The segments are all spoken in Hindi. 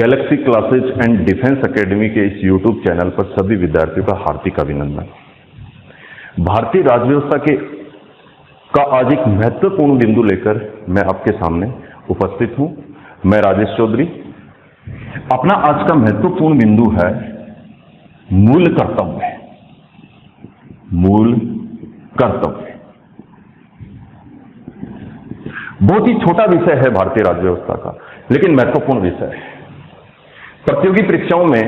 Galaxy classes and defence academy के इस यूट्यूब चैनल पर सभी विद्यार्थियों का हार्दिक अभिनंदन। भारतीय राज्य व्यवस्था का आज एक महत्वपूर्ण बिंदु लेकर मैं आपके सामने उपस्थित हूं। मैं राजेश चौधरी। अपना आज का महत्वपूर्ण बिंदु है मूल कर्तव्य। मूल कर्तव्य बहुत ही छोटा विषय है भारतीय राज्य व्यवस्था का, लेकिन महत्वपूर्ण विषय है। प्रतियोगी परीक्षाओं में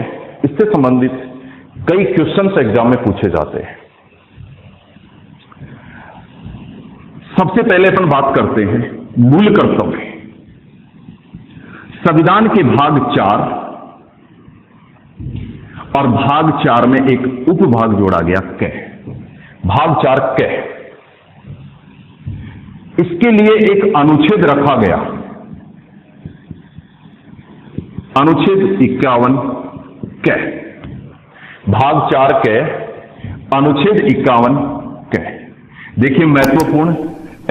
इससे संबंधित कई क्वेश्चंस एग्जाम में पूछे जाते हैं। सबसे पहले अपन बात करते हैं मूल कर्तव्य। संविधान के भाग 4 और भाग 4 में एक उपभाग जोड़ा गया क। भाग 4 क, इसके लिए एक अनुच्छेद रखा गया, अनुच्छेद 51 क। भाग 4 क, अनुच्छेद 51 क। देखिए महत्वपूर्ण,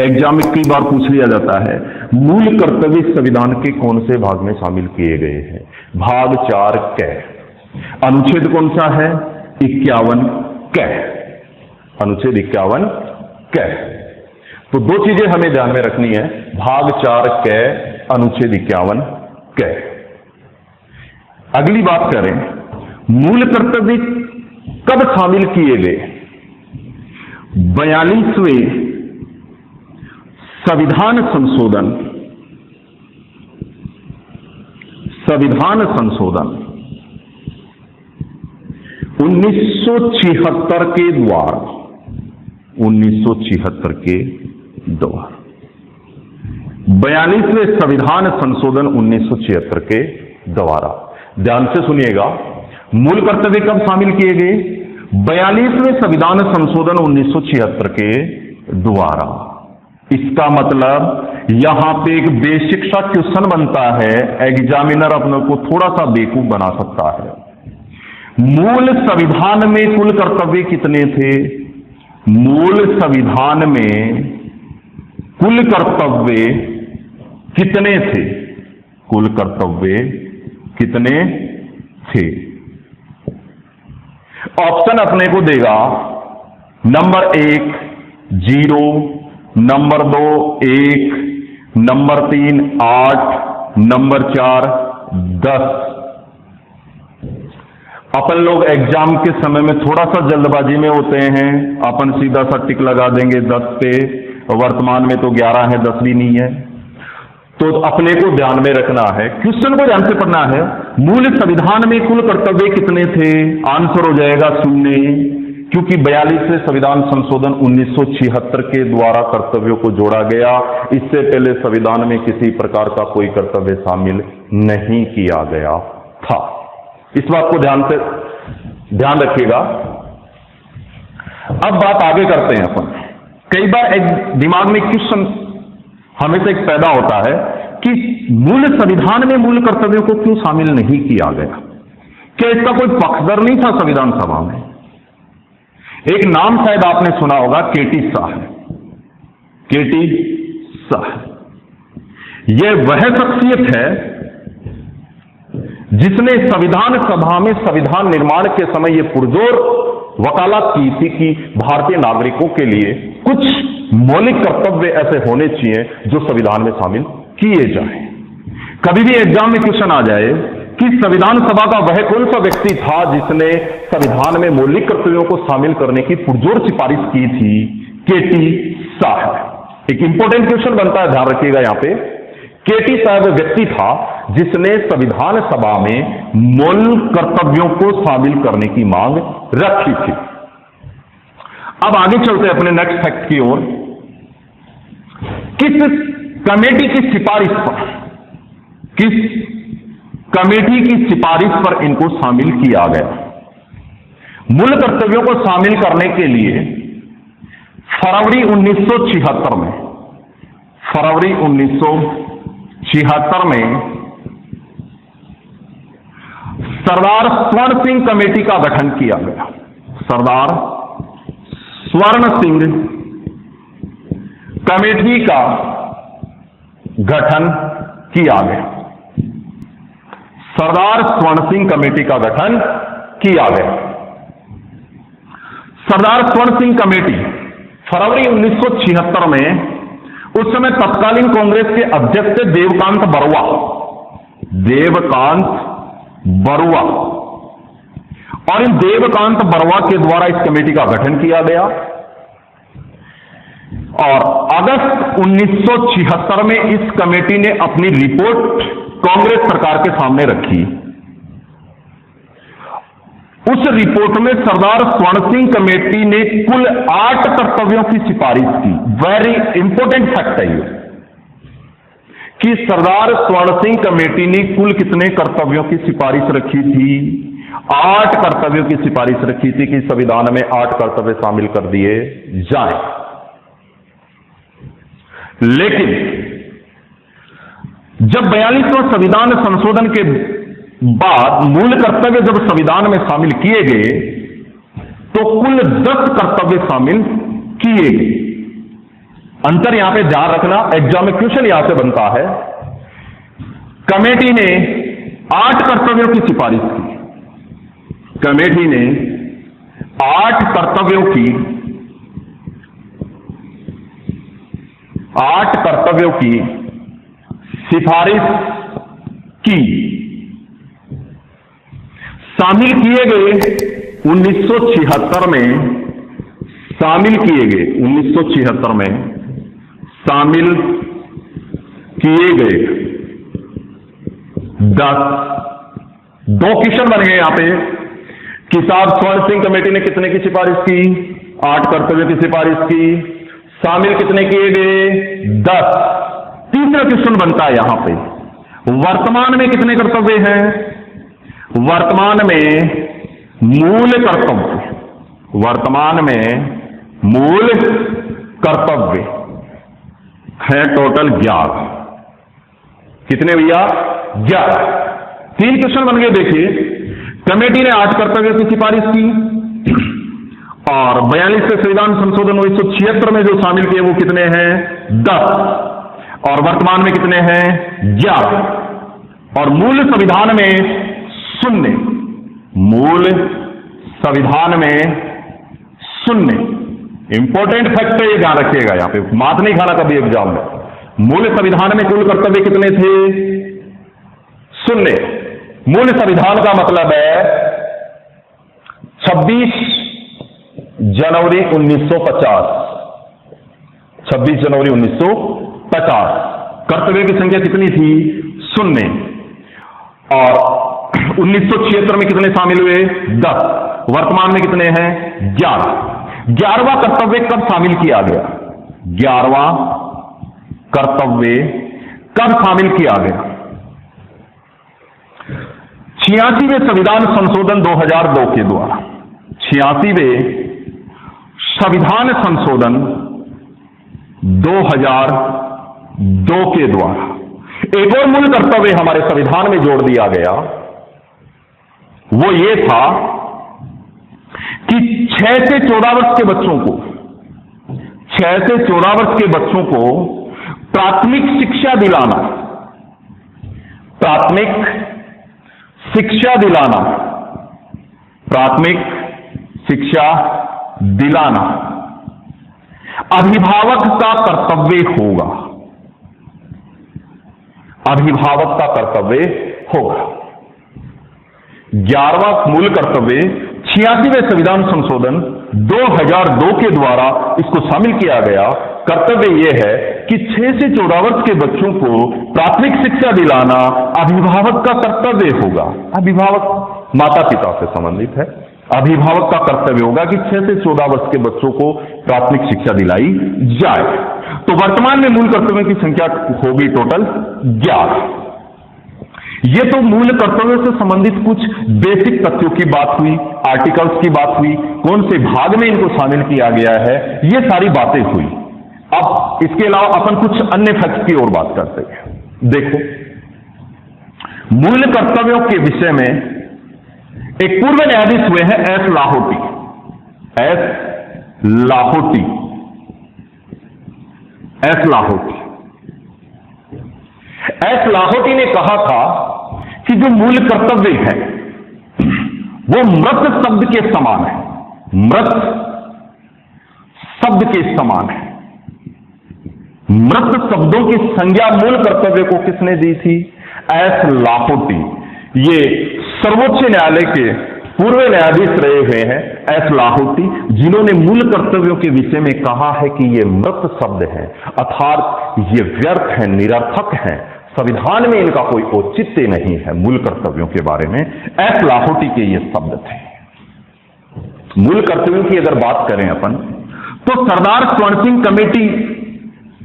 एग्जाम में कई बार पूछ लिया जाता है मूल कर्तव्य संविधान के कौन से भाग में शामिल किए गए हैं। भाग 4 क, अनुच्छेद कौन सा है? 51 क। अनुच्छेद 51 क। तो दो चीजें हमें ध्यान में रखनी है, भाग 4 क, अनुच्छेद 51 क। अगली बात करें, मूल कर्तव्य कब शामिल किए गए? 42वें संविधान संशोधन 1976 के द्वारा 42वें संविधान संशोधन 1976 के द्वारा। ध्यान से सुनिएगा, मूल कर्तव्य कब शामिल किए गए? 42वें संविधान संशोधन 1976 के द्वारा। इसका मतलब यहां पे एक बेसिक सा क्वेश्चन बनता है, एग्जामिनर अपने को थोड़ा सा बेवकूफ बना सकता है। मूल संविधान में कुल कर्तव्य कितने थे? मूल संविधान में कुल कर्तव्य कितने थे? कुल कर्तव्य कितने थे? ऑप्शन अपने को देगा, नंबर 1 0, नंबर 2 1, नंबर 3 8, नंबर 4 10। अपन लोग एग्जाम के समय में थोड़ा सा जल्दबाजी में होते हैं, अपन सीधा सा टिक लगा देंगे 10 पे। वर्तमान में तो 11 है, 10 भी नहीं है। तो अपने को ध्यान में रखना है, क्वेश्चन को ध्यान से पढ़ना है। मूल संविधान में कुल कर्तव्य कितने थे? आंसर हो जाएगा 0, क्योंकि 42वें संविधान संशोधन 1976 के द्वारा कर्तव्यों को जोड़ा गया। इससे पहले संविधान में किसी प्रकार का कोई कर्तव्य शामिल नहीं किया गया था। इस बात को ध्यान रखिएगा। अब बात आगे करते हैं अपन। कई बार एक दिमाग में क्वेश्चन हमेशा एक पैदा होता है कि मूल संविधान में मूल कर्तव्यों को क्यों शामिल नहीं किया गया? क्या इसका कोई पक्षधर नहीं था संविधान सभा में? एक नाम शायद आपने सुना होगा, केटी शाह। केटी शाह यह वह शख्सियत है जिसने संविधान सभा में संविधान निर्माण के समय यह पुरजोर वकालत की थी कि भारतीय नागरिकों के लिए कुछ मौलिक कर्तव्य ऐसे होने चाहिए जो संविधान में शामिल किए जाएं। कभी भी एग्जाम में क्वेश्चन आ जाए कि संविधान सभा का वह कौन सा व्यक्ति था जिसने संविधान में मौलिक कर्तव्यों को शामिल करने की पुरजोर सिफारिश की थी? केटी शाह। एक इंपॉर्टेंट क्वेश्चन बनता है, ध्यान रखिएगा यहां पे। केटी शाह वह व्यक्ति था जिसने संविधान सभा में मूल कर्तव्यों को शामिल करने की मांग रखी थी। अब आगे चलते हैं अपने नेक्स्ट फैक्ट की ओर। किस कमेटी की सिफारिश पर, किस कमेटी की सिफारिश पर इनको शामिल किया गया? मूल कर्तव्यों को शामिल करने के लिए फरवरी 1976 में, फरवरी 1976 में सरदार स्वर्ण सिंह कमेटी का गठन किया गया। सरदार स्वर्ण सिंह कमेटी का गठन किया गया। सरदार स्वर्ण सिंह कमेटी का गठन किया गया। सरदार स्वर्ण सिंह कमेटी फरवरी 1976 में, उस समय तत्कालीन कांग्रेस के अध्यक्ष थे देवकांत बरुआ, और इन देवकांत बरुआ के द्वारा इस कमेटी का गठन किया गया और अगस्त 1976 में इस कमेटी ने अपनी रिपोर्ट कांग्रेस सरकार के सामने रखी। उस रिपोर्ट में सरदार स्वर्ण सिंह कमेटी ने कुल 8 कर्तव्यों की सिफारिश की। वेरी इंपॉर्टेंट फैक्ट है ये कि सरदार स्वर्ण सिंह कमेटी ने कुल कितने कर्तव्यों की सिफारिश रखी थी? 8 कर्तव्यों की सिफारिश रखी थी कि संविधान में 8 कर्तव्य शामिल कर दिए जाएं। लेकिन जब 42वां संविधान संशोधन के बाद मूल कर्तव्य जब संविधान में शामिल किए गए तो कुल 10 कर्तव्य शामिल किए गए। अंतर यहां पे ध्यान रखना, एग्जाम में क्वेश्चन यहां से बनता है। कमेटी ने 8 कर्तव्यों की सिफारिश की। कमेटी ने 8 कर्तव्यों की सिफारिश की। शामिल किए गए 1976 में, शामिल किए गए 1976 में शामिल किए गए 10। 2 क्वेश्चन बन गए यहां पे कि साहब स्वर्ण सिंह कमेटी ने कितने की सिफारिश की? 8 कर्तव्यों की सिफारिश की। शामिल कितने किए गए? 10। तीसरा क्वेश्चन बनता है यहां पे, वर्तमान में कितने कर्तव्य हैं? वर्तमान में मूल कर्तव्य, वर्तमान में मूल कर्तव्य है टोटल 11। कितने भैया? 11। 3 क्वेश्चन बन गए। देखिए, कमेटी ने 8 कर्तव्यों की सिफारिश की और 42वें संविधान संशोधन 1976 में जो शामिल किए वो कितने हैं? 10। और वर्तमान में कितने हैं? 11। और मूल संविधान में 0। मूल संविधान में 0। इंपॉर्टेंट फैक्ट है ये, ध्यान रखिएगा, यहां पे मात नहीं खाना कभी एग्जाम में। मूल संविधान में कुल कर्तव्य कितने थे? 0। मूल संविधान का मतलब है 26 जनवरी 1950। 26 जनवरी 1950। कर्तव्य की संख्या कितनी थी? 0। और 1976 में कितने शामिल हुए? 10। वर्तमान में कितने हैं? 11। 11वां कर्तव्य कब शामिल किया गया? 11वां कर्तव्य कब शामिल किया गया? 86वें संविधान संशोधन 2002 के द्वारा। 86वें संविधान संशोधन 2002 के द्वारा एक और मूल कर्तव्य हमारे संविधान में जोड़ दिया गया। वो ये था कि 6 से 14 वर्ष के बच्चों को, 6 से 14 वर्ष के बच्चों को प्राथमिक शिक्षा दिलाना, प्राथमिक शिक्षा दिलाना, प्राथमिक शिक्षा दिलाना अभिभावक का कर्तव्य होगा। अभिभावक का कर्तव्य होगा। 11वां मूल कर्तव्य 86वें संविधान संशोधन 2002 के द्वारा इसको शामिल किया गया। कर्तव्य यह है कि 6 से 14 वर्ष के बच्चों को प्राथमिक शिक्षा दिलाना अभिभावक का कर्तव्य होगा। अभिभावक माता पिता से संबंधित है। अभिभावक का कर्तव्य होगा कि 6 से 14 वर्ष के बच्चों को प्राथमिक शिक्षा दिलाई जाए। तो वर्तमान में मूल कर्तव्यों की संख्या होगी टोटल 11। ये तो मूल कर्तव्यों से संबंधित कुछ बेसिक तथ्यों की बात हुई, आर्टिकल्स की बात हुई, कौन से भाग में इनको शामिल किया गया है, ये सारी बातें हुई। अब इसके अलावा अपन कुछ अन्य फैक्ट्स की ओर बात करते हैं। देखो, मूल कर्तव्यों के विषय में एक पूर्व न्यायाधीश हुए हैं S Lahoti. S Lahoti, S Lahoti, S Lahoti ने कहा था कि जो मूल कर्तव्य है वो मृत शब्द के समान है, मृत शब्द के समान है। मृत शब्दों की संज्ञा मूल कर्तव्य को किसने दी थी? एस लाहोटी। ये सर्वोच्च न्यायालय के पूर्व न्यायाधीश रहे हुए हैं एस लाहोटी, जिन्होंने मूल कर्तव्यों के विषय में कहा है कि ये मृत शब्द है, अर्थात ये व्यर्थ है, निरर्थक है, संविधान में इनका कोई औचित्य नहीं है। मूल कर्तव्यों के बारे में एस लाहोटी के ये शब्द थे। मूल कर्तव्यों की अगर बात करें अपन, तो सरदार स्वर्ण सिंह कमेटी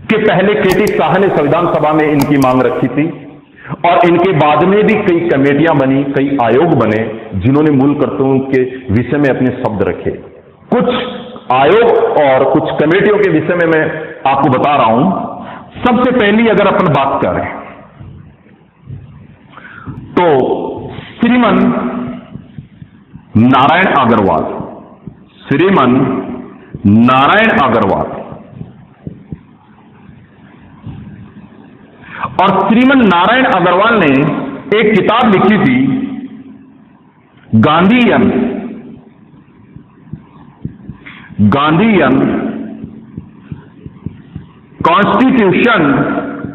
के पहले केटी शाह ने संविधान सभा में इनकी मांग रखी थी, और इनके बाद में भी कई कमेटियां बनी, कई आयोग बने, जिन्होंने मूल कर्तव्यों के विषय में अपने शब्द रखे। कुछ आयोग और कुछ कमेटियों के विषय में मैं आपको बता रहा हूं। सबसे पहली अगर अपन बात करें तो श्रीमन नारायण अग्रवाल, श्रीमन नारायण अग्रवाल और श्रीमन नारायण अग्रवाल ने एक किताब लिखी थी, Gandhian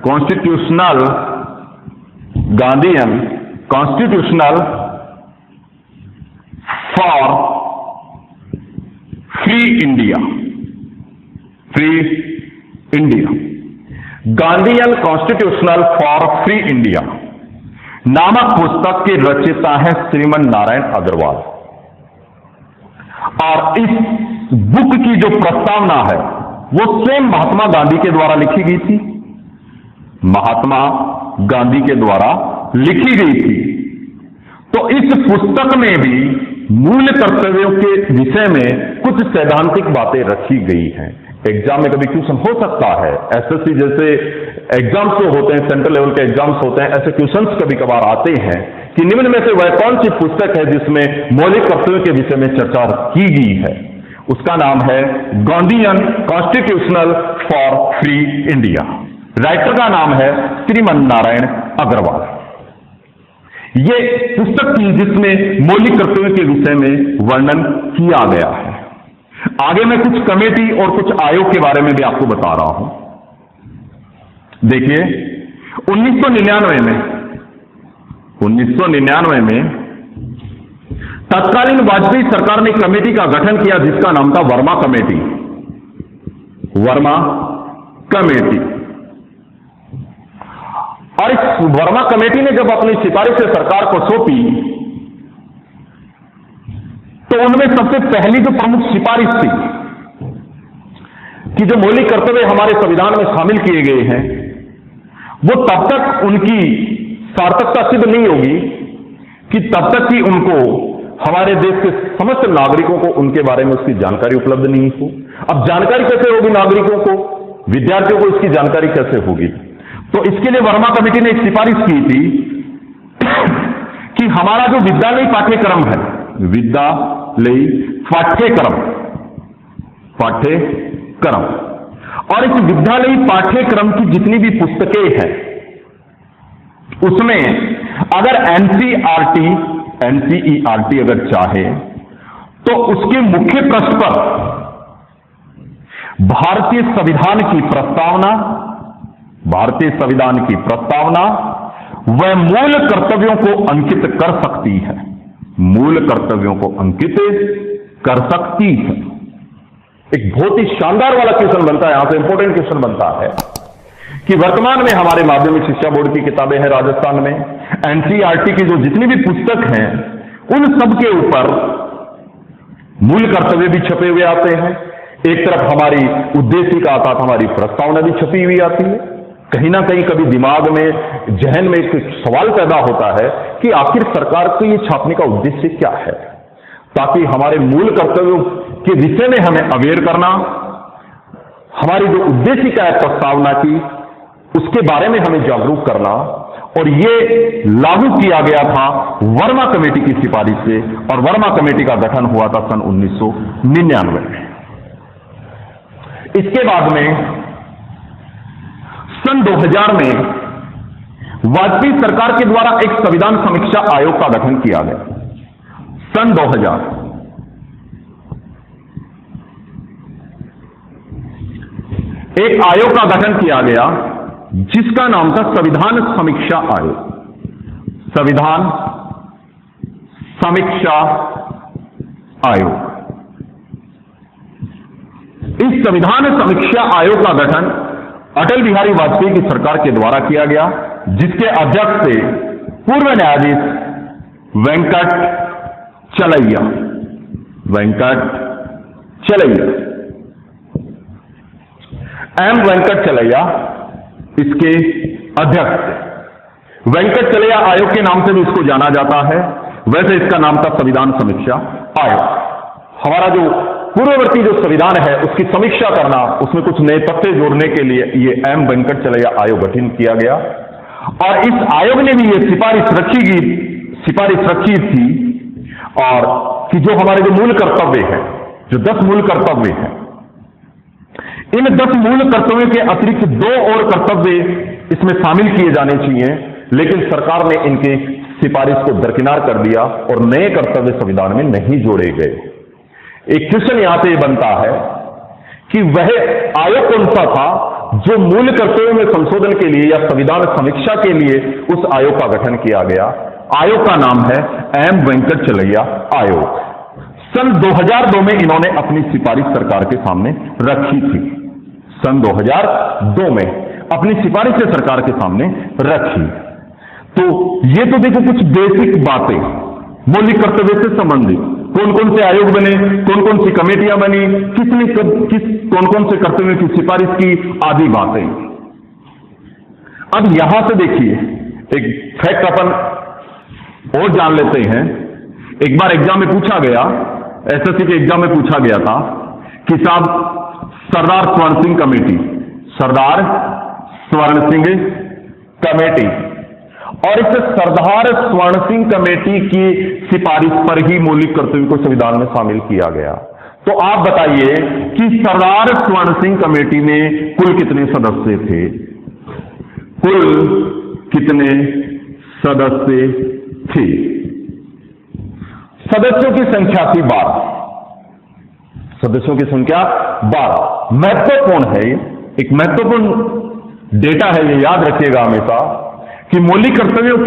constitutional Gandhian constitutional for free India, Gandhian constitutional for free India नामक पुस्तक के रचयिता हैं श्रीमन नारायण अग्रवाल। और इस बुक की जो प्रस्तावना है वो स्वयं महात्मा गांधी के द्वारा लिखी गई थी, महात्मा गांधी के द्वारा लिखी गई थी। तो इस पुस्तक में भी मूल कर्तव्यों के विषय में कुछ सैद्धांतिक बातें रखी गई हैं। एग्जाम में कभी क्वेश्चन हो सकता है, एसएससी जैसे एग्जाम्स जो होते हैं, सेंट्रल लेवल के एग्जाम्स होते हैं, ऐसे क्वेश्चंस कभी कभार आते हैं कि निम्न में से वह कौन सी पुस्तक है जिसमें मौलिक कर्तव्यों के विषय में चर्चा की गई है? उसका नाम है Gandhian constitutional for free India. Writer का नाम है श्रीमन नारायण अग्रवाल। ये पुस्तक थी जिसमें मौलिक कर्तव्यों के विषय में वर्णन किया गया है। आगे मैं कुछ कमेटी और कुछ आयोग के बारे में भी आपको बता रहा हूं। देखिए 1999 में तत्कालीन वाजपेयी सरकार ने कमेटी का गठन किया जिसका नाम था वर्मा कमेटी। और इस वर्मा कमेटी ने जब अपनी सिफारिशें सरकार को सौंपी तो उनमें सबसे पहली जो प्रमुख सिफारिश थी कि जो मौलिक कर्तव्य हमारे संविधान में शामिल किए गए हैं वो तब तक उनकी सार्थकता सिद्ध नहीं होगी कि तब तक कि उनको हमारे देश के समस्त नागरिकों को उनके बारे में उसकी जानकारी उपलब्ध नहीं हो। अब जानकारी कैसे होगी नागरिकों को, विद्यार्थियों को इसकी जानकारी कैसे होगी? तो इसके लिए वर्मा कमेटी ने एक सिफारिश की थी कि हमारा जो विद्यालयी पाठ्यक्रम है, विद्यालयी पाठ्यक्रम और इस विद्यालयी पाठ्यक्रम की जितनी भी पुस्तकें हैं उसमें अगर एनसीईआरटी अगर चाहे तो उसके मुख्य पृष्ठ पर भारतीय संविधान की प्रस्तावना वह मूल कर्तव्यों को अंकित कर सकती है, एक बहुत ही शानदार वाला क्वेश्चन बनता है, यहां से इंपॉर्टेंट क्वेश्चन बनता है कि वर्तमान में हमारे माध्यमिक शिक्षा बोर्ड की किताबें हैं राजस्थान में, एनसीईआरटी की जो जितनी भी पुस्तक हैं उन सब के ऊपर मूल कर्तव्य भी छपे हुए आते हैं। एक तरफ हमारी उद्देशिका अर्थात हमारी प्रस्तावना भी छपी हुई आती है। कहीं ना कहीं कभी दिमाग में, जहन में एक सवाल पैदा होता है कि आखिर सरकार को ये छापने का उद्देश्य क्या है, ताकि हमारे मूल कर्तव्यों के विषय में हमें अवेयर करना, हमारी जो उद्देशिका है प्रस्तावना की उसके बारे में हमें जागरूक करना। और ये लागू किया गया था वर्मा कमेटी की सिफारिश से, और वर्मा कमेटी का गठन हुआ था सन 1999 में। इसके बाद में सन 2000 में वाजपेयी सरकार के द्वारा एक संविधान समीक्षा आयोग का गठन किया गया सन 2000। एक आयोग का गठन किया गया जिसका नाम था संविधान समीक्षा आयोग। संविधान समीक्षा आयोग। इस संविधान समीक्षा आयोग का गठन अटल बिहारी वाजपेयी की सरकार के द्वारा किया गया, जिसके अध्यक्ष थे पूर्व न्यायाधीश वेंकट चलैया। वेंकट चलैया, एम वेंकट चलैया इसके अध्यक्ष थे। वेंकट चलैया आयोग के नाम से भी इसको जाना जाता है, वैसे इसका नाम था संविधान समीक्षा आयोग। हमारा जो पूर्ववर्ती जो संविधान है उसकी समीक्षा करना, उसमें कुछ नए तथ्य जोड़ने के लिए ये एम वेंकट चलैया आयोग गठन किया गया। और इस आयोग ने भी ये सिफारिश रखी थी और कि जो हमारे जो मूल कर्तव्य हैं, जो 10 मूल कर्तव्य हैं, इन 10 मूल कर्तव्यों के अतिरिक्त 2 और कर्तव्य इसमें शामिल किए जाने चाहिए, लेकिन सरकार ने इनकी सिफारिश को दरकिनार कर दिया और नए कर्तव्य संविधान में नहीं जोड़े गए। एक क्वेश्चन यहां से बनता है कि वह आयोग कौन सा था जो मूल कर्तव्यों में संशोधन के लिए या संविधान समीक्षा के लिए उस आयोग का गठन किया गया। आयोग का नाम है एम वेंकट चलैया आयोग। सन 2002 में इन्होंने अपनी सिफारिश सरकार के सामने रखी थी। सन 2002 में अपनी सिफारिश से सरकार के सामने रखी। तो ये तो देखो कुछ बेसिक बातें मौलिक कर्तव्य से संबंधित, कौन कौन से आयोग बने, कौन कौन सी कमेटियां बनी, किसने कौन कौन से कर्तव्यों की सिफारिश की, आदि बातें। अब यहां से देखिए एक फैक्ट अपन और जान लेते हैं। एक बार एग्जाम में पूछा गया, एसएससी के एग्जाम में पूछा गया था कि साहब सरदार स्वर्ण सिंह कमेटी, सरदार स्वर्ण सिंह कमेटी, और इस सरदार स्वर्ण सिंह कमेटी की सिफारिश पर ही मौलिक कर्तव्य को संविधान में शामिल किया गया। तो आप बताइए कि सरदार स्वर्ण सिंह कमेटी में कुल कितने सदस्य थे? कुल कितने सदस्य थे? सदस्यों की संख्या थी 12। सदस्यों की संख्या 12। महत्वपूर्ण है, एक महत्वपूर्ण डेटा है, ये याद रखिएगा हमेशा कि मौलिक कर्तव्यों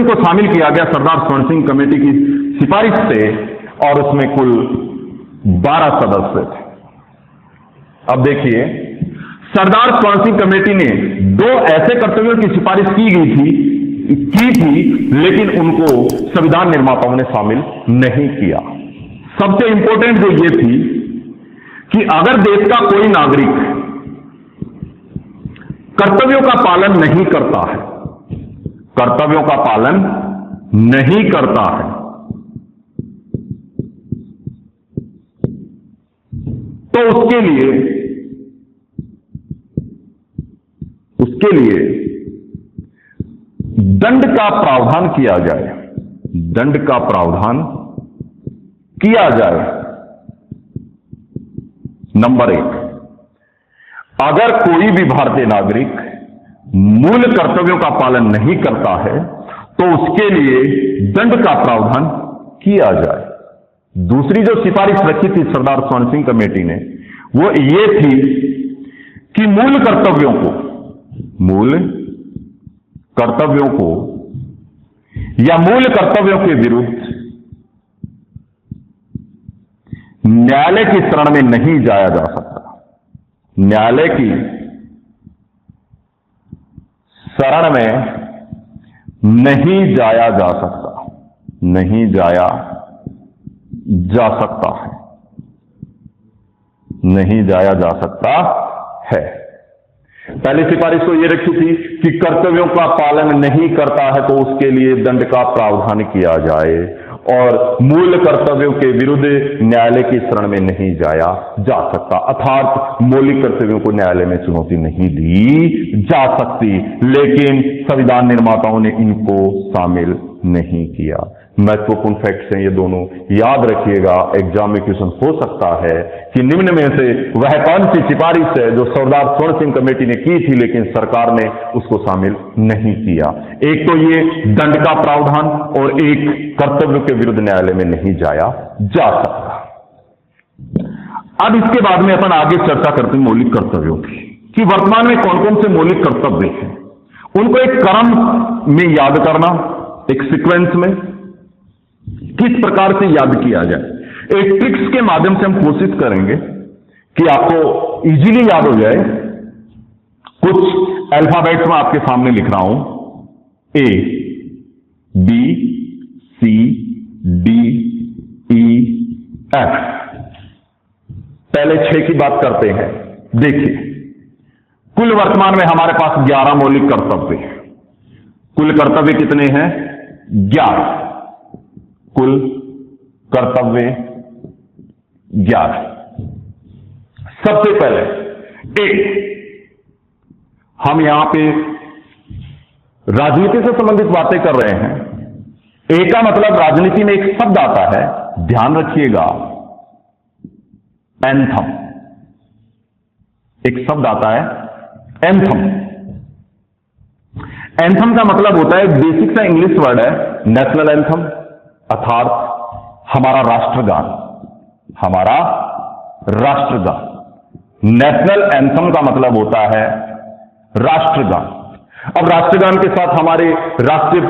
को शामिल किया गया सरदार स्वर्ण सिंह कमेटी की सिफारिश से, और उसमें कुल 12 सदस्य थे। अब देखिए, सरदार स्वर्ण सिंह कमेटी ने 2 ऐसे कर्तव्यों की सिफारिश की थी, लेकिन उनको संविधान निर्माताओं ने शामिल नहीं किया। सबसे इंपॉर्टेंट जो ये थी कि अगर देश का कोई नागरिक कर्तव्यों का पालन नहीं करता है, कर्तव्यों का पालन नहीं करता है, तो उसके लिए दंड का प्रावधान किया जाए। दंड का प्रावधान किया जाए। नंबर 1, अगर कोई भी भारतीय नागरिक मूल कर्तव्यों का पालन नहीं करता है तो उसके लिए दंड का प्रावधान किया जाए। दूसरी जो सिफारिश रखी थी सरदार स्वर्ण सिंह कमेटी ने, वो ये थी कि मूल कर्तव्यों को या मूल कर्तव्यों के विरुद्ध न्यायालय की शरण में नहीं जाया जा सकता। न्यायालय की शरण में नहीं जाया जा सकता, नहीं जाया जा सकता है, नहीं जाया जा सकता है। पहली सिफारिश तो ये रखी थी कि कर्तव्यों का पालन नहीं करता है तो उसके लिए दंड का प्रावधान किया जाए, और मूल कर्तव्यों के विरुद्ध न्यायालय की शरण में नहीं जाया जा सकता, अर्थात मौलिक कर्तव्यों को न्यायालय में चुनौती नहीं दी जा सकती। लेकिन संविधान निर्माताओं ने इनको शामिल नहीं किया। महत्वपूर्ण फैक्ट्स हैं ये दोनों, याद रखिएगा। एग्जाम में क्वेश्चन हो सकता है कि निम्न में से वह कौन सी सिफारिश है जो सरदार स्वर्ण सिंह कमेटी ने की थी लेकिन सरकार ने उसको शामिल नहीं किया। एक तो ये दंड का प्रावधान और एक कर्तव्य के विरुद्ध न्यायालय में नहीं जाया जा सकता। अब इसके बाद में अपन आगे चर्चा करते हैं मौलिक कर्तव्यों की, कि वर्तमान में कौन कौन से मौलिक कर्तव्य हैं। उनको एक क्रम में याद करना, एक सीक्वेंस में किस प्रकार से याद किया जाए। एक ट्रिक्स के माध्यम से हम कोशिश करेंगे कि आपको इजीली याद हो जाए। कुछ अल्फाबेट्स में आपके सामने लिख रहा हूं, A, B, C, D, E, F। पहले 6 की बात करते हैं। देखिए, कुल वर्तमान में हमारे पास 11 मौलिक कर्तव्य हैं। कुल कर्तव्य कितने हैं? 11। कुल कर्तव्य 11। सबसे पहले एक, हम यहां पे राजनीति से संबंधित बातें कर रहे हैं। एक का मतलब राजनीति में एक शब्द आता है, ध्यान रखिएगा, एंथम। एक शब्द आता है एंथम। एंथम का मतलब होता है, बेसिक सा इंग्लिश वर्ड है, नेशनल एंथम, अर्थात हमारा राष्ट्रगान। हमारा राष्ट्रगान, नेशनल एंथम का मतलब होता है राष्ट्रगान। अब राष्ट्रगान के साथ हमारे राष्ट्रीय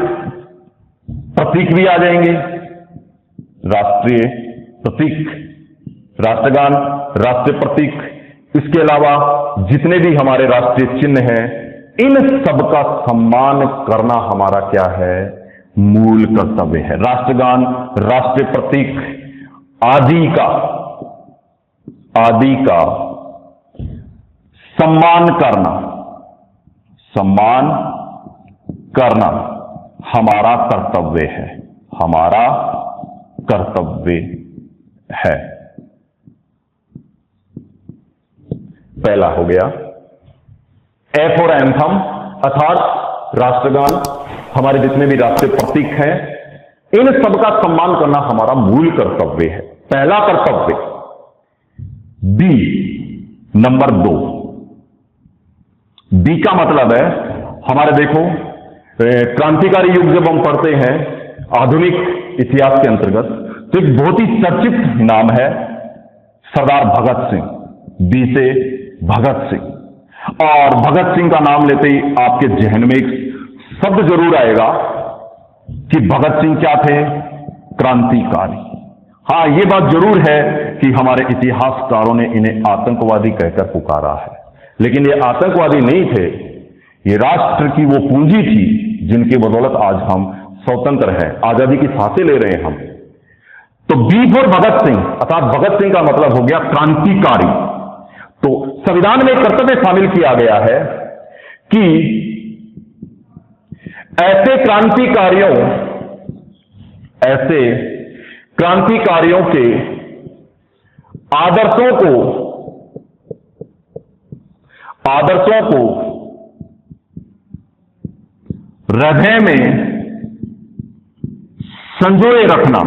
प्रतीक भी आ जाएंगे। राष्ट्रीय प्रतीक, राष्ट्रगान, राष्ट्रीय प्रतीक, इसके अलावा जितने भी हमारे राष्ट्रीय चिन्ह हैं, इन सब का सम्मान करना हमारा क्या है? मूल कर्तव्य है। राष्ट्रगान, राष्ट्रीय प्रतीक आदि का सम्मान करना हमारा कर्तव्य है। हमारा कर्तव्य है। पहला हो गया। ए फॉर एंथम, अर्थात राष्ट्रगान, हमारे जितने भी राष्ट्रीय प्रतीक हैं, इन सब का सम्मान करना हमारा मूल कर्तव्य है, पहला कर्तव्य। B, number 2। बी का मतलब है, हमारे देखो क्रांतिकारी युग जब हम पढ़ते हैं आधुनिक इतिहास के अंतर्गत, तो एक बहुत ही चर्चित नाम है सरदार भगत सिंह। बी से भगत सिंह। और भगत सिंह का नाम लेते ही आपके जहन में एक शब्द जरूर आएगा कि भगत सिंह क्या थे? क्रांतिकारी। हां, यह बात जरूर है कि हमारे इतिहासकारों ने इन्हें आतंकवादी कहकर पुकारा है, लेकिन ये आतंकवादी नहीं थे। ये राष्ट्र की वो पूंजी थी जिनकी बदौलत आज हम स्वतंत्र हैं, आजादी की सांसें ले रहे हैं हम। तो बी फॉर भगत सिंह, अर्थात भगत सिंह का मतलब हो गया क्रांतिकारी। तो संविधान में एक कर्तव्य शामिल किया गया है कि ऐसे क्रांतिकारियों के आदर्शों को हृदय में संजोए रखना,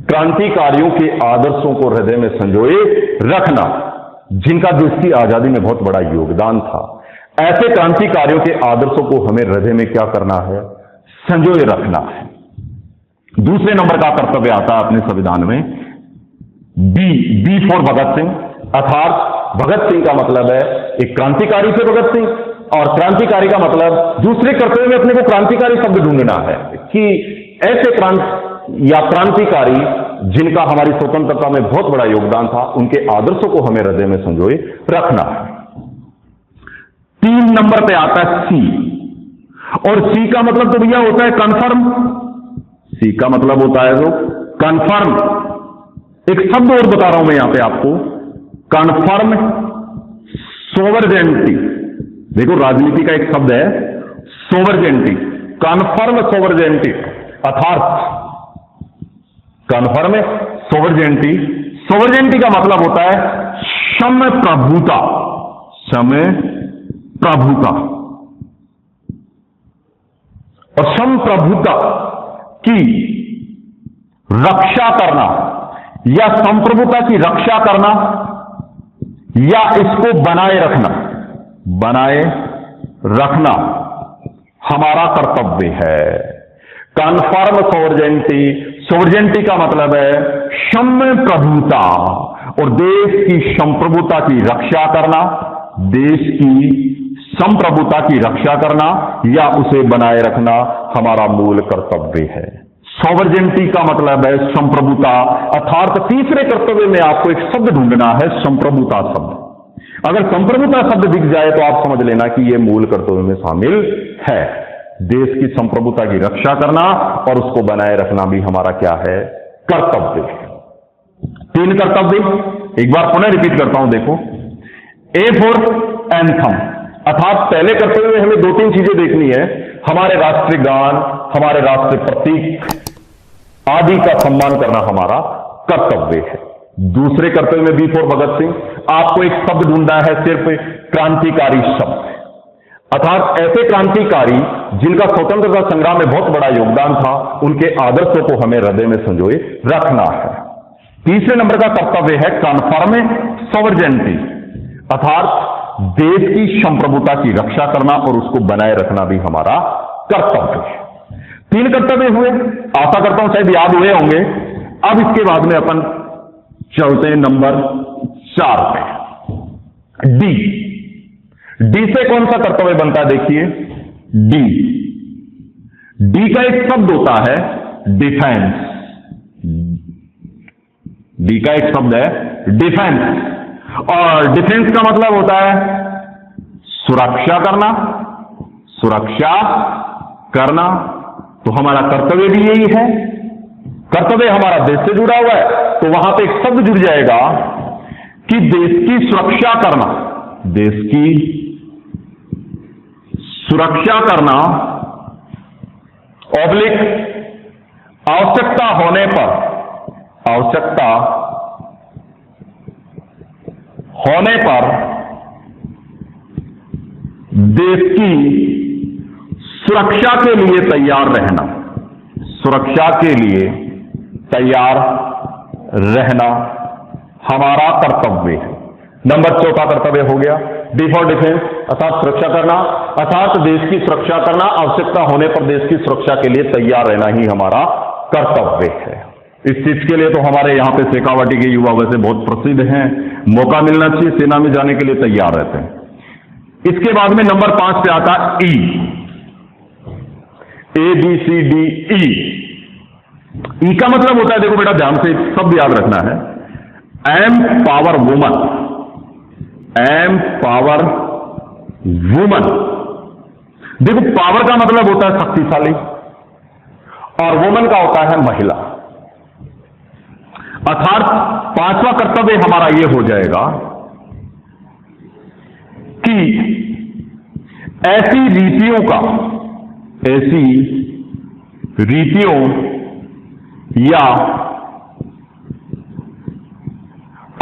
क्रांतिकारियों के आदर्शों को हृदय में संजोए रखना, जिनका देश की आजादी में बहुत बड़ा योगदान था। ऐसे क्रांतिकारियों के आदर्शों को हमें हृदय में क्या करना है? संजोए रखना है। दूसरे नंबर का कर्तव्य आता है अपने संविधान में बी फॉर भगत सिंह, अर्थात भगत सिंह का मतलब है एक क्रांतिकारी से भगत सिंह, और क्रांतिकारी का मतलब दूसरे कर्तव्य में अपने को क्रांतिकारी शब्द ढूंढना है कि ऐसे क्रांतिकारी जिनका हमारी स्वतंत्रता में बहुत बड़ा योगदान था, उनके आदर्शों को हमें हृदय में संजोए रखना है। 3 नंबर पे आता है सी, और सी का मतलब तो भैया होता है कन्फर्म। सी का मतलब होता है जो कन्फर्म। एक शब्द और बता रहा हूं मैं यहां पे आपको, कन्फर्म सोवरेनिटी। देखो राजनीति का एक शब्द है सोवरेनिटी, कन्फर्म सोवरेनिटी, अर्थात कन्फर्म सोवरेनिटी का मतलब होता है संप्रभुता। संप्रभुता। और संप्रभुता की रक्षा करना या संप्रभुता की रक्षा करना या इसको बनाए रखना हमारा कर्तव्य है। कन्फर्म सोवर्जेंटी का मतलब है संप्रभुता, और देश की संप्रभुता की रक्षा करना, देश की संप्रभुता की रक्षा करना या उसे बनाए रखना हमारा मूल कर्तव्य है। सॉवरेंटी का मतलब है संप्रभुता, अर्थात तीसरे कर्तव्य में आपको एक शब्द ढूंढना है, संप्रभुता शब्द। अगर संप्रभुता शब्द दिख जाए तो आप समझ लेना कि यह मूल कर्तव्य में शामिल है। देश की संप्रभुता की रक्षा करना और उसको बनाए रखना भी हमारा क्या है? कर्तव्य है। 3 कर्तव्य, एक बार पुनः रिपीट करता हूं, देखो। ए फॉर एंथम, अर्थात पहले कर्तव्य में हमें 2-3 चीजें देखनी है। हमारे राष्ट्रीय गान, हमारे राष्ट्रीय प्रतीक आदि का सम्मान करना हमारा कर्तव्य है। दूसरे कर्तव्य में बी फॉर भगत सिंह, आपको एक शब्द ढूंढना है, सिर्फ क्रांतिकारी शब्द, अर्थात ऐसे क्रांतिकारी जिनका स्वतंत्रता संग्राम में बहुत बड़ा योगदान था, उनके आदर्शों को हमें हृदय में संजोए रखना है। तीसरे नंबर का कर्तव्य है कन्फर्म सॉवरेंटी, अर्थात देश की संप्रभुता की रक्षा करना और उसको बनाए रखना भी हमारा कर्तव्य है। 3 कर्तव्य हुए, आशा करता हूं शायद याद हुए होंगे। अब इसके बाद में अपन चलते हैं नंबर 4 पे, डी से कौन सा कर्तव्य बनता है? देखिए, डी का एक शब्द होता है डिफेंस। डी का एक शब्द है डिफेंस, और डिफेंस का मतलब होता है सुरक्षा करना। तो हमारा कर्तव्य भी यही है। कर्तव्य हमारा देश से जुड़ा हुआ है, तो वहां पे एक शब्द जुड़ जाएगा कि देश की सुरक्षा करना। देश की सुरक्षा करना ऑब्लिक आवश्यकता होने पर देश की सुरक्षा के लिए तैयार रहना। सुरक्षा के लिए तैयार रहना हमारा कर्तव्य है। नंबर 4 कर्तव्य हो गया डी फॉर डिफेंस, अर्थात सुरक्षा करना, अर्थात देश की सुरक्षा करना, आवश्यकता होने पर देश की सुरक्षा के लिए तैयार रहना ही हमारा कर्तव्य है। इस चीज के लिए तो हमारे यहां पे शेखावाटी के युवा वैसे बहुत प्रसिद्ध हैं, मौका मिलना चाहिए, सेना में जाने के लिए तैयार रहते हैं। इसके बाद में नंबर 5 पे आता ई, ABCD ई का मतलब होता है, देखो बेटा ध्यान से सब याद रखना है, एम्पावर वुमन। देखो पावर का मतलब होता है शक्तिशाली और वुमन का होता है महिला। अर्थात 5वां कर्तव्य हमारा यह हो जाएगा कि ऐसी रीतियों या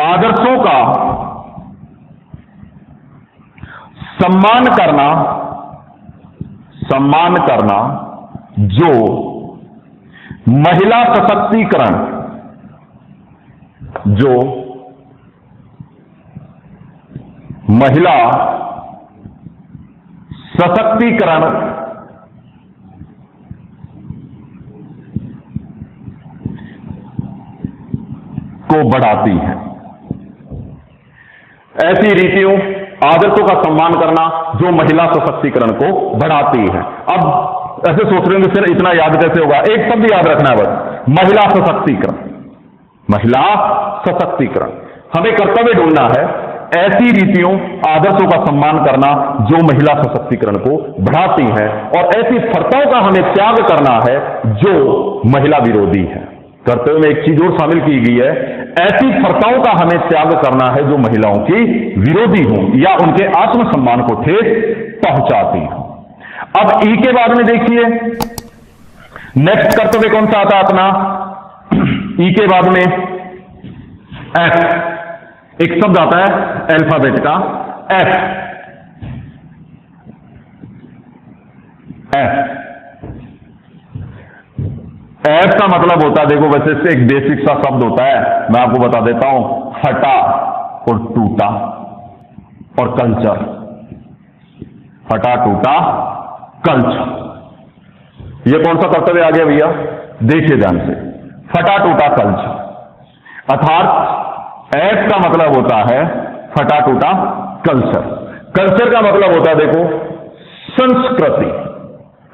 आदर्शों का सम्मान करना जो महिला सशक्तिकरण को बढ़ाती है। ऐसी रीतियों आदर्शों का सम्मान करना जो महिला सशक्तिकरण को बढ़ाती है। अब ऐसे सोच रहे होंगे फिर इतना याद कैसे होगा? एक शब्द याद रखना है बस, महिला सशक्तिकरण। हमें कर्तव्य ढूंढना है ऐसी रीतियों आदर्शों का सम्मान करना जो महिला सशक्तिकरण को बढ़ाती हैं, और ऐसी प्रथाओं का हमें त्याग करना है जो महिला विरोधी है। कर्तव्य में एक चीज और शामिल की गई है, ऐसी प्रथाओं का हमें त्याग करना है जो महिलाओं की विरोधी हो या उनके आत्मसम्मान को ठेस पहुंचाती हो। अब ई के बाद में देखिए नेक्स्ट कर्तव्य कौन सा आता है अपना? ई के बाद में एफ, एक शब्द आता है अल्फाबेट का, एफ, एफ का मतलब होता है, देखो वैसे से एक बेसिक सा शब्द होता है, मैं आपको बता देता हूं, फटा और टूटा और कल्चर। फटा टूटा कल्चर, ये कौन सा कर्तव्य आ गया भैया? देखिए ध्यान से, फटा टूटा कल्चर, अर्थात एफ का मतलब होता है फटा टूटा कल्चर। कल्चर का मतलब होता है देखो संस्कृति।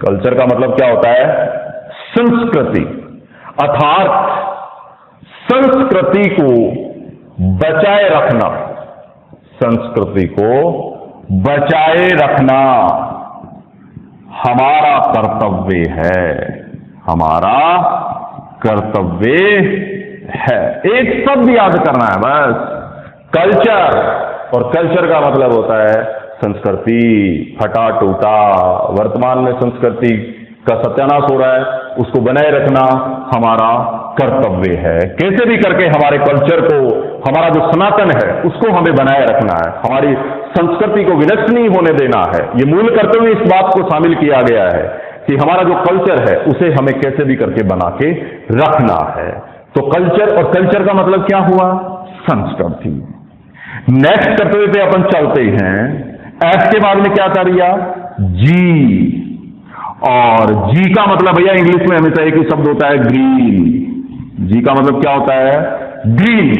कल्चर का मतलब क्या होता है? संस्कृति। अर्थात संस्कृति को बचाए रखना, संस्कृति को बचाए रखना हमारा कर्तव्य है, हमारा कर्तव्य है। एक शब्द याद करना है बस, कल्चर, और कल्चर का मतलब होता है संस्कृति। फटा टूटा, वर्तमान में संस्कृति का सत्यानाश हो रहा है, उसको बनाए रखना हमारा कर्तव्य है। कैसे भी करके हमारे कल्चर को, हमारा जो सनातन है उसको हमें बनाए रखना है, हमारी संस्कृति को विनष्ट नहीं होने देना है। ये मूल कर्तव्य इस बात को शामिल किया गया है कि हमारा जो कल्चर है उसे हमें कैसे भी करके बना के रखना है। तो कल्चर, और कल्चर का मतलब क्या हुआ? संस्कृति। नेक्स्ट कर्तव्य पे अपन चलते हैं। एफ के बाद में क्या था भैया? जी, और जी का मतलब भैया इंग्लिश में हमेशा एक ही शब्द होता है ग्रीन। जी का मतलब क्या होता है? ग्रीन,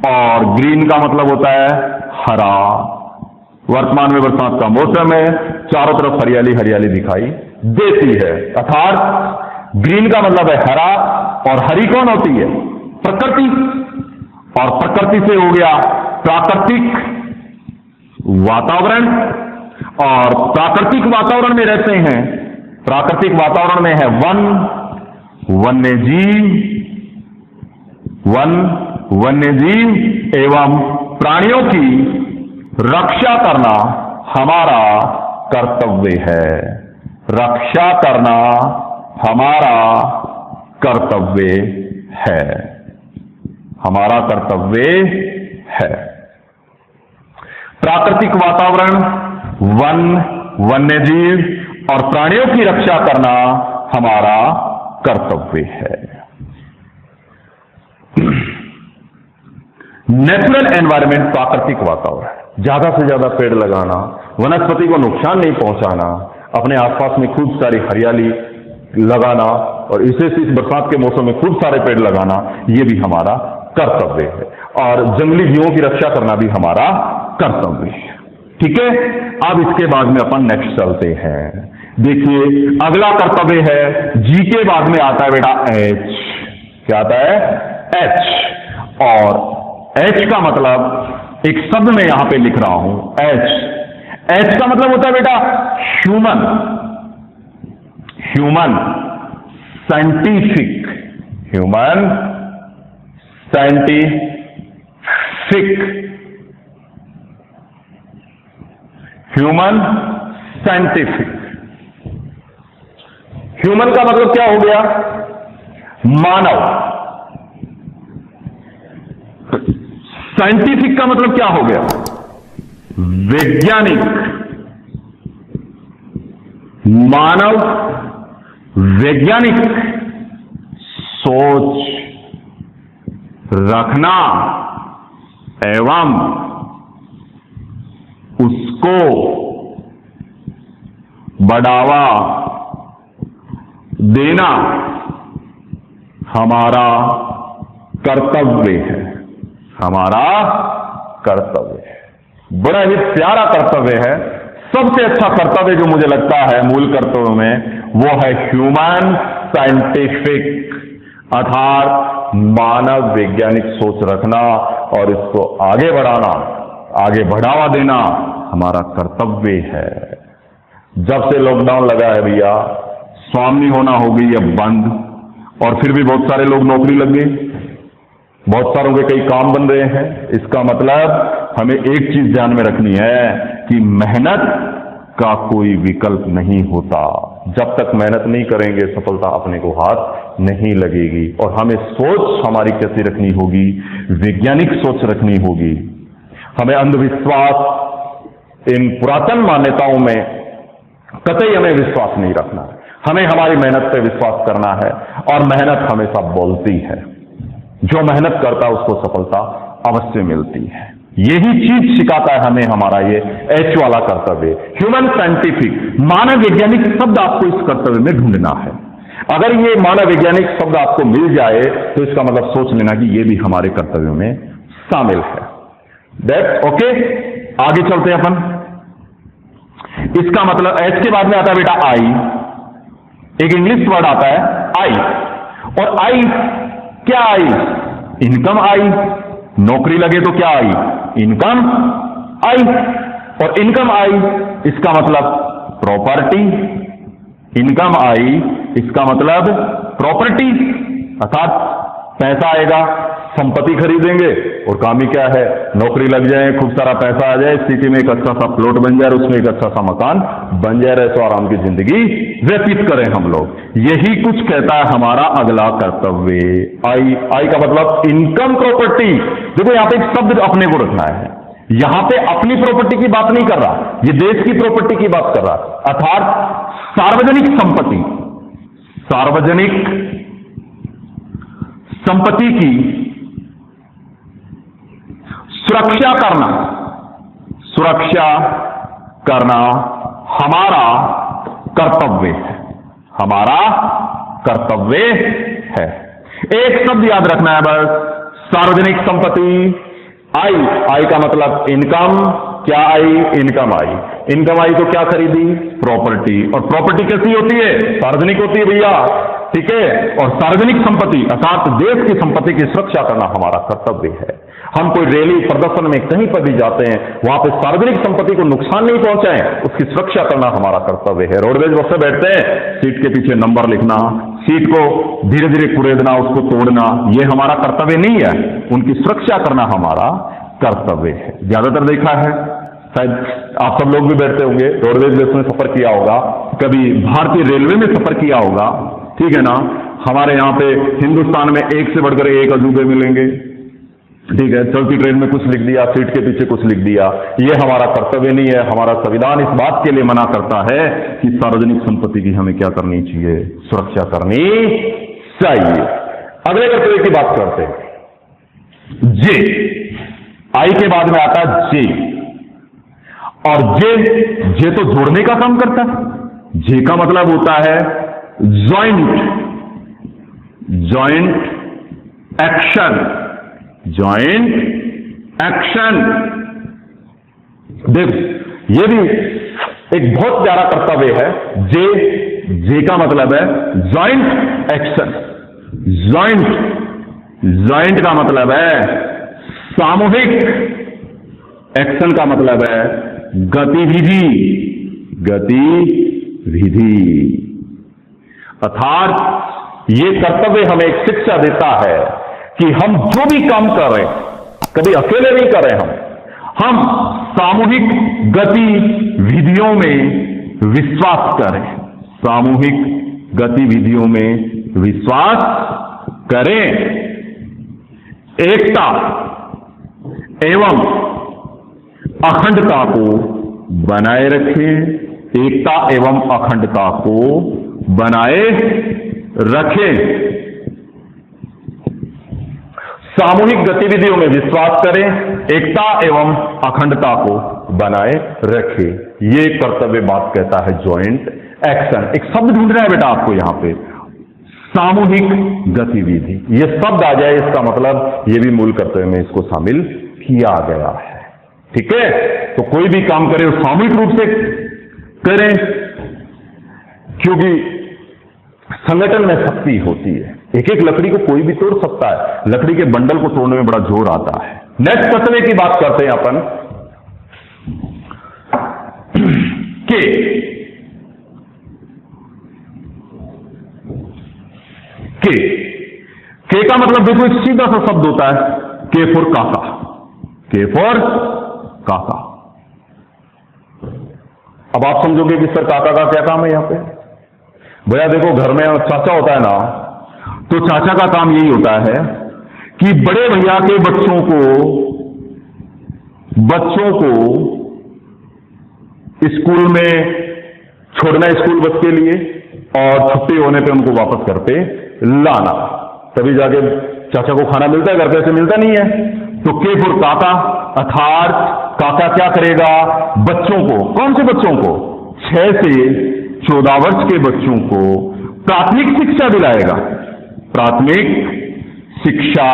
और ग्रीन का मतलब होता है हरा। वर्तमान में बरसात का मौसम है, चारों तरफ हरियाली हरियाली दिखाई देती है, अर्थात ग्रीन का मतलब है हरा, और हरी कौन होती है? प्रकृति, और प्रकृति से हो गया प्राकृतिक वातावरण, और प्राकृतिक वातावरण में रहते हैं, प्राकृतिक वातावरण में है वन, वन्यजीव, वन्यजीव एवं प्राणियों की रक्षा करना हमारा कर्तव्य है। रक्षा करना हमारा कर्तव्य है, हमारा कर्तव्य है। प्राकृतिक वातावरण, वन, वन्यजीव और प्राणियों की रक्षा करना हमारा कर्तव्य है। नेचुरल एनवायरनमेंट, प्राकृतिक वातावरण, ज्यादा से ज्यादा पेड़ लगाना, वनस्पति को नुकसान नहीं पहुंचाना, अपने आसपास में खूब सारी हरियाली लगाना, और विशेष इस बरसात के मौसम में खूब सारे पेड़ लगाना, ये भी हमारा कर्तव्य है। और जंगली जीवों की रक्षा करना भी हमारा कर्तव्य है। ठीक है, अब इसके बाद में अपन नेक्स्ट चलते हैं। देखिए अगला कर्तव्य है, जी के बाद में आता है बेटा एच। क्या आता है? एच। और एच का मतलब एक शब्द में यहां पे लिख रहा हूं, एच। एच का मतलब होता है बेटा human, human scientific, human scientific, human scientific. Human का मतलब क्या हो गया? मानव। साइंटिफिक का मतलब क्या हो गया? वैज्ञानिक। मानव वैज्ञानिक सोच रखना एवं उसको बढ़ावा देना हमारा कर्तव्य है, हमारा कर्तव्य है। बड़ा ही प्यारा कर्तव्य है। सबसे अच्छा कर्तव्य जो मुझे लगता है मूल कर्तव्य में, वो है ह्यूमन साइंटिफिक, अर्थात मानव वैज्ञानिक सोच रखना और इसको आगे बढ़ाना, आगे बढ़ावा देना हमारा कर्तव्य है। जब से लॉकडाउन लगा है भैया, स्वामी होना हो गई अब बंद, और फिर भी बहुत सारे लोग नौकरी लग गए, बहुत सारों के कई काम बन रहे हैं। इसका मतलब हमें एक चीज ध्यान में रखनी है कि मेहनत का कोई विकल्प नहीं होता। जब तक मेहनत नहीं करेंगे सफलता अपने को हाथ नहीं लगेगी। और हमें सोच हमारी कैसी रखनी होगी? वैज्ञानिक सोच रखनी होगी। हमें अंधविश्वास इन पुरातन मान्यताओं में कतई हमें विश्वास नहीं रखना है। हमें हमारी मेहनत पे विश्वास करना है, और मेहनत हमेशा बोलती है। जो मेहनत करता है उसको सफलता अवश्य मिलती है। यही चीज सिखाता है हमें हमारा ये एच वाला कर्तव्य, ह्यूमन साइंटिफिक, मानव वैज्ञानिक शब्द आपको इस कर्तव्य में ढूंढना है। अगर ये मानव वैज्ञानिक शब्द आपको मिल जाए तो इसका मतलब सोच लेना कि ये भी हमारे कर्तव्यों में शामिल है। दैट ओके, आगे चलते हैं अपन। इसका मतलब एच के बाद में आता है बेटा आई, एक इंग्लिश वर्ड आता है आई, और आई क्या आई? इनकम आई। नौकरी लगे तो क्या आई? इनकम आई। और इनकम आई इसका मतलब प्रॉपर्टी। इनकम आई इसका मतलब प्रॉपर्टी, अर्थात पैसा आएगा, संपत्ति खरीदेंगे, और काम ही क्या है, नौकरी लग जाए, खूब सारा पैसा आ जाए, सिटी में एक अच्छा सा प्लॉट बन जाए, उसमें एक अच्छा सा मकान बन जाए, रहे तो आराम की जिंदगी व्यतीत करें हम लोग। यही कुछ कहता है हमारा अगला कर्तव्य। आई, आई का मतलब इनकम, प्रॉपर्टी। देखो यहां पे एक शब्द अपने को रखना है, यहां पे अपनी प्रॉपर्टी की बात नहीं कर रहा, ये देश की प्रॉपर्टी की बात कर रहा, अर्थात सार्वजनिक संपत्ति, सार्वजनिक संपत्ति की सुरक्षा करना, सुरक्षा करना हमारा कर्तव्य है, हमारा कर्तव्य है। एक शब्द याद रखना है बस, सार्वजनिक संपत्ति। आई, आई का मतलब इनकम। क्या आई? इनकम आई। इनकम आई तो क्या खरीदी? प्रॉपर्टी। और प्रॉपर्टी कैसी होती है? सार्वजनिक होती है भैया, ठीक है। और सार्वजनिक संपत्ति अर्थात देश की संपत्ति की सुरक्षा करना हमारा कर्तव्य है। हम कोई रैली प्रदर्शन में कहीं पर भी जाते हैं, वहां पे सार्वजनिक संपत्ति को नुकसान नहीं पहुंचाएं, उसकी सुरक्षा करना हमारा कर्तव्य है। रोडवेज बस से बैठते हैं, सीट के पीछे नंबर लिखना, सीट को धीरे धीरे कुरेदना, उसको तोड़ना, ये हमारा कर्तव्य नहीं है। उनकी सुरक्षा करना हमारा कर्तव्य है। ज्यादातर देखा है, शायद आप सब लोग भी बैठते होंगे, रोडवेज बस में सफर किया होगा, कभी भारतीय रेलवे में सफर किया होगा, ठीक है ना। हमारे यहाँ पे हिंदुस्तान में एक से बढ़कर एक अजूबे मिलेंगे, ठीक है। चलती ट्रेन में कुछ लिख दिया, सीट के पीछे कुछ लिख दिया, ये हमारा कर्तव्य नहीं है। हमारा संविधान इस बात के लिए मना करता है कि सार्वजनिक संपत्ति की हमें क्या करनी चाहिए? सुरक्षा करनी चाहिए। अगले कर्तव्य की बात करते हैं, जे। आई के बाद में आता है जे, और जे तो जोड़ने का काम करता है। जे का मतलब होता है joint, joint action, joint action. देख, ये भी एक बहुत प्यारा कर्तव्य है। जे, जे का मतलब है ज्वाइंट एक्शन। ज्वाइंट, ज्वाइंट का मतलब है सामूहिक, एक्शन का मतलब है गतिविधि, गतिविधि। अर्थात ये कर्तव्य हमें एक शिक्षा देता है कि हम जो भी काम कर रहे हैं, कभी अकेले नहीं कर रहे, हम सामूहिक गतिविधियों में विश्वास करें, सामूहिक गतिविधियों में विश्वास करें, एकता एवं अखंडता को बनाए रखें, एकता एवं अखंडता को बनाए रखें, सामूहिक गतिविधियों में विश्वास करें, एकता एवं अखंडता को बनाए रखें। ये कर्तव्य बात कहता है ज्वाइंट एक्शन। एक शब्द ढूंढना है बेटा आपको यहां पे, सामूहिक गतिविधि। ये शब्द आ जाए इसका मतलब ये भी मूल कर्तव्य में इसको शामिल किया गया है, ठीक है। तो कोई भी काम करे सामूहिक रूप से करें, क्योंकि संगठन में शक्ति होती है। एक एक लकड़ी को कोई भी तोड़ सकता है, लकड़ी के बंडल को तोड़ने में बड़ा जोर आता है। नेक्स्ट कर्तव्य की बात करते हैं अपन, के। के का मतलब देखो एक सीधा सा शब्द होता है, के फॉर काका, के फॉर काका। अब आप समझोगे कि सर काका का क्या काम है यहां पे? भैया देखो, घर में चाचा होता है ना, तो चाचा का काम यही होता है कि बड़े भैया के बच्चों को स्कूल में छोड़ना स्कूल बस के लिए और छुट्टी होने पे उनको वापस घर पे लाना, तभी जाके चाचा को खाना मिलता है, घर पे ऐसे मिलता नहीं है। तो के फॉर काका, अर्थात काका क्या करेगा, बच्चों को, कौन से बच्चों को, 6 से 14 वर्ष के बच्चों को प्राथमिक शिक्षा दिलाएगा, प्राथमिक शिक्षा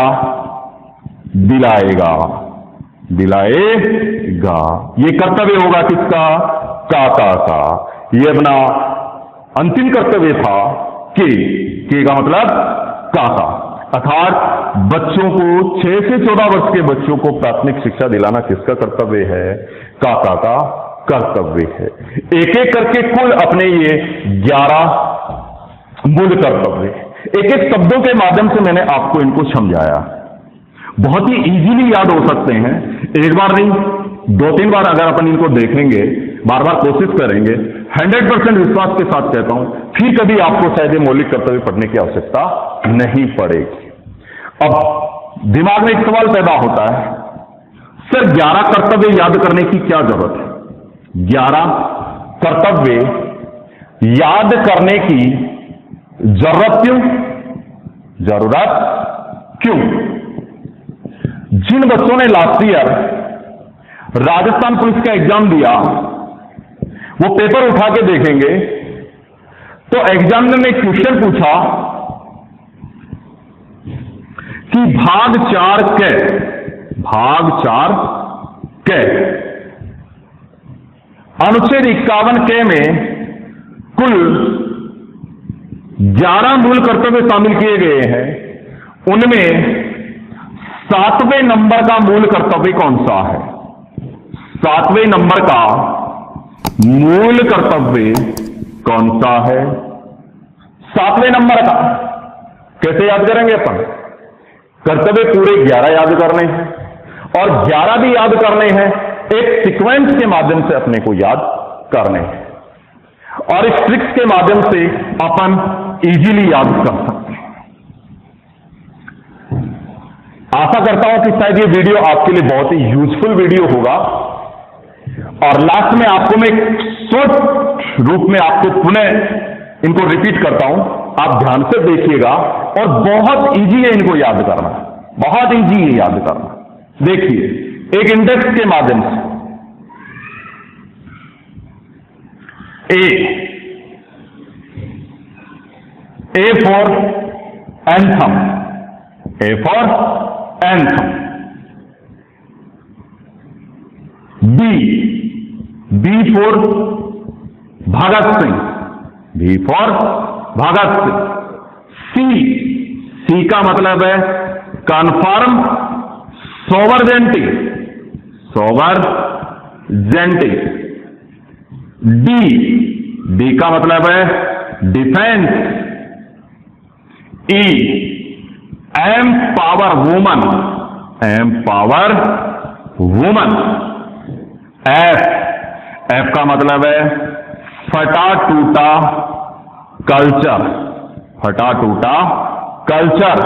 दिलाएगा, दिलाएगा। ये कर्तव्य होगा किसका, काका का। ये अपना अंतिम कर्तव्य था के का मतलब काका, अर्थात बच्चों को 6 से 14 वर्ष के बच्चों को प्राथमिक शिक्षा दिलाना किसका कर्तव्य है, काका का कर्तव्य है। एक एक करके कुल अपने ये 11 मूल कर्तव्य, एक एक शब्दों के माध्यम से मैंने आपको इनको समझाया। बहुत ही इजीली याद हो सकते हैं, एक बार नहीं 2-3 बार अगर अपन इनको देखेंगे, बार बार कोशिश करेंगे, 100% विश्वास के साथ कहता हूं, फिर कभी आपको शायद मौलिक कर्तव्य पढ़ने की आवश्यकता नहीं पड़ेगी। अब दिमाग में एक सवाल पैदा होता है, सर 11 कर्तव्य याद करने की क्या जरूरत है? 11 कर्तव्य याद करने की जरूरत क्यों? जरूरत क्यों? जिन बच्चों ने लास्ट ईयर राजस्थान पुलिस का एग्जाम दिया, वो पेपर उठा के देखेंगे तो एग्जामिनर ने क्वेश्चन पूछा कि भाग 4 कै अनुच्छेद 51 कै में कुल 11 मूल कर्तव्य शामिल किए गए हैं। उनमें 7वें नंबर का मूल कर्तव्य कौन सा है? 7वें नंबर का मूल कर्तव्य कौन सा है? 7वें नंबर का कैसे याद करेंगे अपन? कर्तव्य पूरे 11 याद करने हैं और 11 भी याद करने हैं, एक सीक्वेंस के माध्यम से अपने को याद करने हैं और इस ट्रिक्स के माध्यम से अपन इजीली याद कर सकते हैं। आशा करता हूं कि शायद ये वीडियो आपके लिए बहुत ही यूजफुल वीडियो होगा और लास्ट में आपको मैं शॉर्ट रूप में आपको पुनः इनको रिपीट करता हूं, आप ध्यान से देखिएगा और बहुत इजी है इनको याद करना, बहुत इजी है याद करना। देखिए एक इंडेक्स के माध्यम से A for anthem, A for anthem, B for Bhagat Singh, B for Bhagat Singh, C का मतलब है कन्फर्म सोवरजेंटी, सोवरजेंटी, डी का मतलब है defence, empower woman, empower woman, F का मतलब है फटा टूटा कल्चर, फटा टूटा कल्चर,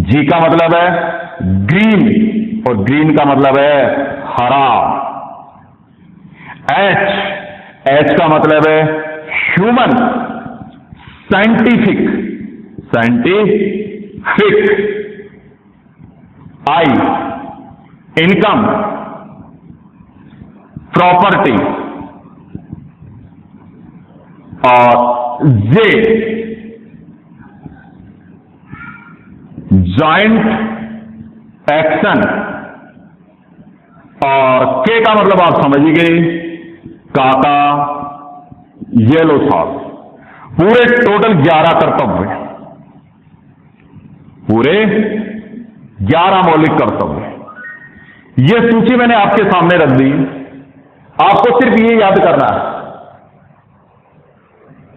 जी का मतलब है ग्रीन और ग्रीन का मतलब है हरा, एच का मतलब है ह्यूमन, साइंटिफिक, आई इनकम, प्रॉपर्टी और जे जॉइंट एक्शन और के का मतलब आप समझ ही गए, काका, येलो सॉस। पूरे टोटल 11 कर्तव्य, पूरे 11 मौलिक कर्तव्य। यह सूची मैंने आपके सामने रख दी, आपको सिर्फ ये याद करना है,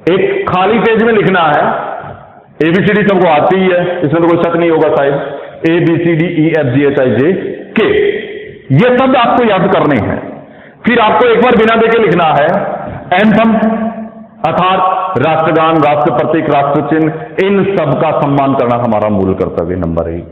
एक खाली पेज में लिखना है, एबीसीडी सबको आती ही है, इसमें तो कोई शक नहीं होगा शायद, ABCDEFGHIJ के, ये सब आपको याद करने हैं। फिर आपको एक बार बिना देखे लिखना है एंथम अर्थात राष्ट्रगान, राष्ट्र प्रतीक, राष्ट्र चिन्ह, इन सब का सम्मान करना हमारा मूल कर्तव्य number 1।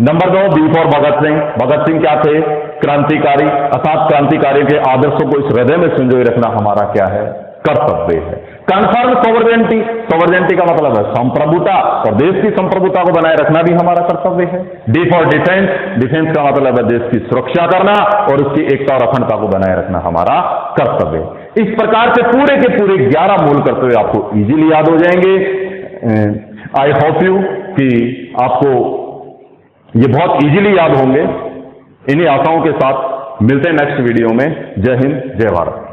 Number 2, B for Bhagat Singh. Bhagat Singh क्या थे? क्रांतिकारी। अर्थात क्रांतिकारी के आदर्शों को इस हृदय में संजोए रखना हमारा क्या है? कर्तव्य है। Confirm sovereignty. सॉवरेंटी का मतलब है संप्रभुता, और देश की संप्रभुता को बनाए रखना भी हमारा कर्तव्य है। D for defence. डिफेंस का मतलब है देश की सुरक्षा करना और उसकी एकता और अखंडता को बनाए रखना हमारा कर्तव्य है। इस प्रकार से पूरे के पूरे 11 मूल कर्तव्य आपको इजीली याद हो जाएंगे। आई होप यू कि आपको ये बहुत इजीली याद होंगे। इन्हीं आशाओं के साथ मिलते हैं नेक्स्ट वीडियो में। जय हिंद, जय भारत।